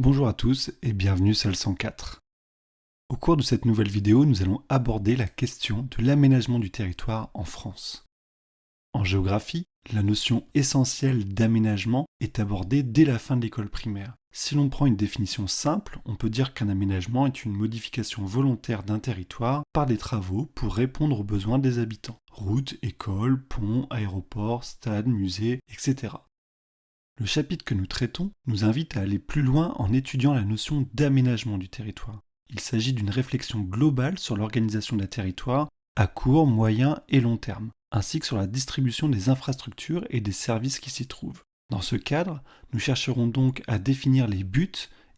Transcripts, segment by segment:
Bonjour à tous et bienvenue sur le 104. Au cours de cette nouvelle vidéo, nous allons aborder la question de l'aménagement du territoire en France. En géographie, la notion essentielle d'aménagement est abordée dès la fin de l'école primaire. Si l'on prend une définition simple, on peut dire qu'un aménagement est une modification volontaire d'un territoire par des travaux pour répondre aux besoins des habitants. Routes, écoles, ponts, aéroports, stades, musées, etc. Le chapitre que nous traitons nous invite à aller plus loin en étudiant la notion d'aménagement du territoire. Il s'agit d'une réflexion globale sur l'organisation d'un territoire à court, moyen et long terme, ainsi que sur la distribution des infrastructures et des services qui s'y trouvent. Dans ce cadre, nous chercherons donc à définir les buts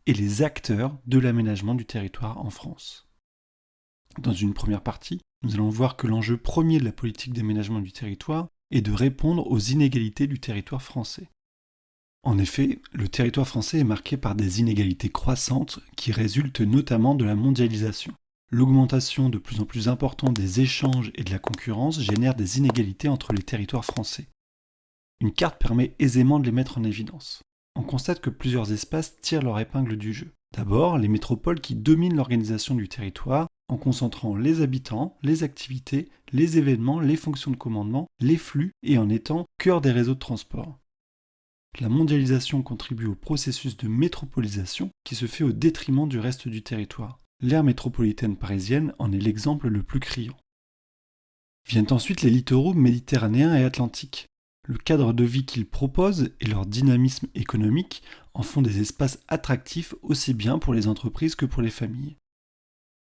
et les acteurs de l'aménagement du territoire en France. Dans une première partie, nous allons voir que l'enjeu premier de la politique d'aménagement du territoire est de répondre aux inégalités du territoire français. En effet, le territoire français est marqué par des inégalités croissantes qui résultent notamment de la mondialisation. L'augmentation de plus en plus importante des échanges et de la concurrence génère des inégalités entre les territoires français. Une carte permet aisément de les mettre en évidence. On constate que plusieurs espaces tirent leur épingle du jeu. D'abord, les métropoles qui dominent l'organisation du territoire en concentrant les habitants, les activités, les événements, les fonctions de commandement, les flux et en étant cœur des réseaux de transport. La mondialisation contribue au processus de métropolisation qui se fait au détriment du reste du territoire. L'aire métropolitaine parisienne en est l'exemple le plus criant. Viennent ensuite les littoraux méditerranéens et atlantiques. Le cadre de vie qu'ils proposent et leur dynamisme économique en font des espaces attractifs aussi bien pour les entreprises que pour les familles.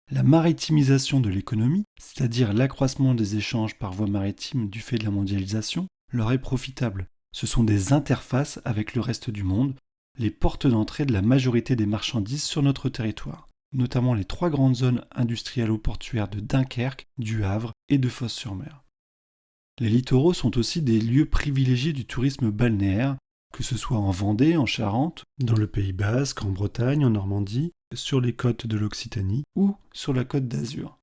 La maritimisation de l'économie, c'est-à-dire l'accroissement des échanges par voie maritime du fait de la mondialisation, leur est profitable. Ce sont des interfaces avec le reste du monde, les portes d'entrée de la majorité des marchandises sur notre territoire, notamment les 3 grandes zones industrielles-portuaires de Dunkerque, du Havre et de Fos-sur-Mer. Les littoraux sont aussi des lieux privilégiés du tourisme balnéaire, que ce soit en Vendée, en Charente, dans le Pays Basque, en Bretagne, en Normandie, sur les côtes de l'Occitanie ou sur la côte d'Azur.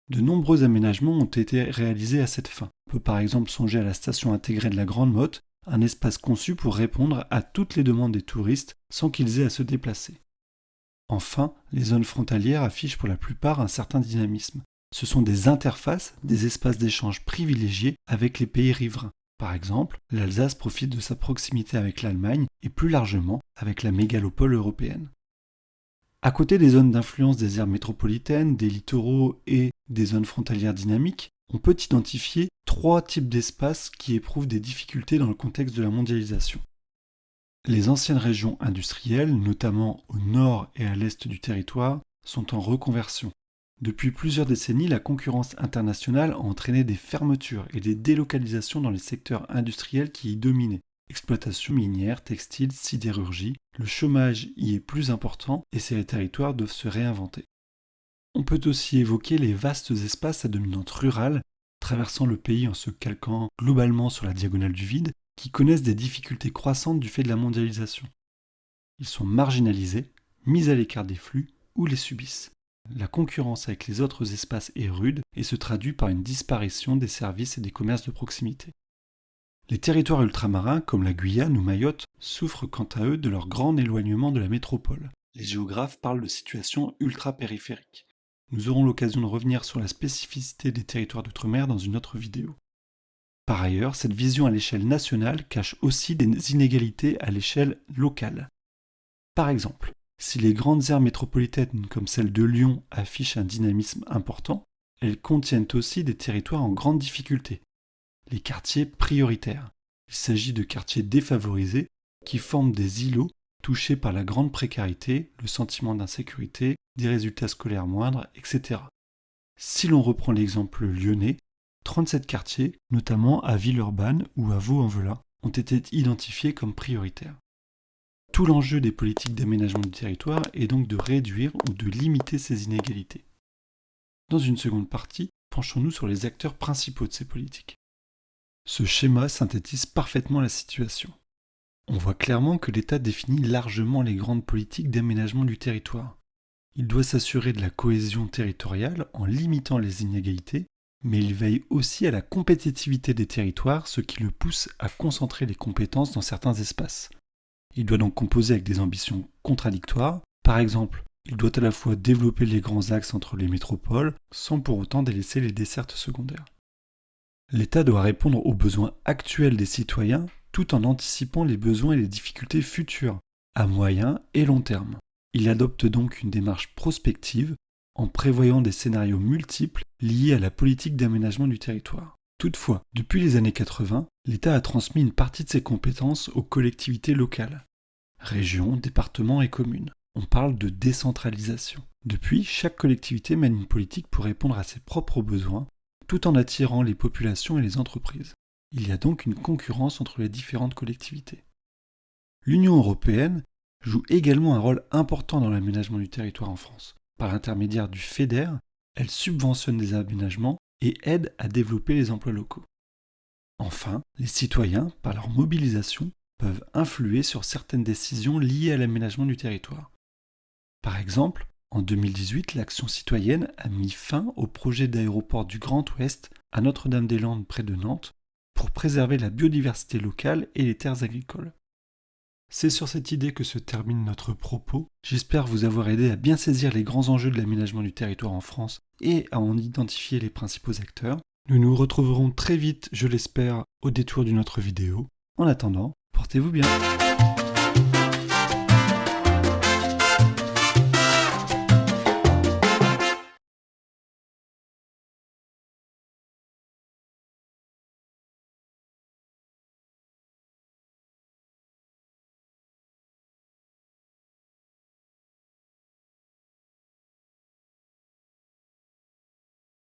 De nombreux aménagements ont été réalisés à cette fin. On peut par exemple songer à la station intégrée de la Grande Motte, un espace conçu pour répondre à toutes les demandes des touristes sans qu'ils aient à se déplacer. Enfin, les zones frontalières affichent pour la plupart un certain dynamisme. Ce sont des interfaces, des espaces d'échange privilégiés avec les pays riverains. Par exemple, l'Alsace profite de sa proximité avec l'Allemagne et plus largement avec la mégalopole européenne. À côté des zones d'influence des aires métropolitaines, des littoraux et des zones frontalières dynamiques, on peut identifier 3 types d'espaces qui éprouvent des difficultés dans le contexte de la mondialisation. Les anciennes régions industrielles, notamment au nord et à l'est du territoire, sont en reconversion. Depuis plusieurs décennies, la concurrence internationale a entraîné des fermetures et des délocalisations dans les secteurs industriels qui y dominaient. Exploitation minière, textile, sidérurgie, le chômage y est plus important et ces territoires doivent se réinventer. On peut aussi évoquer les vastes espaces à dominante rurale, traversant le pays en se calquant globalement sur la diagonale du vide, qui connaissent des difficultés croissantes du fait de la mondialisation. Ils sont marginalisés, mis à l'écart des flux ou les subissent. La concurrence avec les autres espaces est rude et se traduit par une disparition des services et des commerces de proximité. Les territoires ultramarins, comme la Guyane ou Mayotte, souffrent quant à eux de leur grand éloignement de la métropole. Les géographes parlent de situation ultra-périphérique. Nous aurons l'occasion de revenir sur la spécificité des territoires d'outre-mer dans une autre vidéo. Par ailleurs, cette vision à l'échelle nationale cache aussi des inégalités à l'échelle locale. Par exemple, si les grandes aires métropolitaines comme celle de Lyon affichent un dynamisme important, elles contiennent aussi des territoires en grande difficulté. Les quartiers prioritaires. Il s'agit de quartiers défavorisés qui forment des îlots touchés par la grande précarité, le sentiment d'insécurité, des résultats scolaires moindres, etc. Si l'on reprend l'exemple lyonnais, 37 quartiers, notamment à Villeurbanne ou à Vaux-en-Velin, ont été identifiés comme prioritaires. Tout l'enjeu des politiques d'aménagement du territoire est donc de réduire ou de limiter ces inégalités. Dans une seconde partie, penchons-nous sur les acteurs principaux de ces politiques. Ce schéma synthétise parfaitement la situation. On voit clairement que l'État définit largement les grandes politiques d'aménagement du territoire. Il doit s'assurer de la cohésion territoriale en limitant les inégalités, mais il veille aussi à la compétitivité des territoires, ce qui le pousse à concentrer les compétences dans certains espaces. Il doit donc composer avec des ambitions contradictoires. Par exemple, il doit à la fois développer les grands axes entre les métropoles, sans pour autant délaisser les dessertes secondaires. L'État doit répondre aux besoins actuels des citoyens, tout en anticipant les besoins et les difficultés futures, à moyen et long terme. Il adopte donc une démarche prospective, en prévoyant des scénarios multiples liés à la politique d'aménagement du territoire. Toutefois, depuis les années 80, l'État a transmis une partie de ses compétences aux collectivités locales, régions, départements et communes. On parle de décentralisation. Depuis, chaque collectivité mène une politique pour répondre à ses propres besoins, tout en attirant les populations et les entreprises. Il y a donc une concurrence entre les différentes collectivités. L'Union européenne joue également un rôle important dans l'aménagement du territoire en France. Par l'intermédiaire du FEDER, elle subventionne des aménagements et aide à développer les emplois locaux. Enfin, les citoyens, par leur mobilisation, peuvent influer sur certaines décisions liées à l'aménagement du territoire. Par exemple, en 2018, l'Action citoyenne a mis fin au projet d'aéroport du Grand Ouest à Notre-Dame-des-Landes près de Nantes pour préserver la biodiversité locale et les terres agricoles. C'est sur cette idée que se termine notre propos. J'espère vous avoir aidé à bien saisir les grands enjeux de l'aménagement du territoire en France et à en identifier les principaux acteurs. Nous nous retrouverons très vite, je l'espère, au détour d'une autre vidéo. En attendant, portez-vous bien.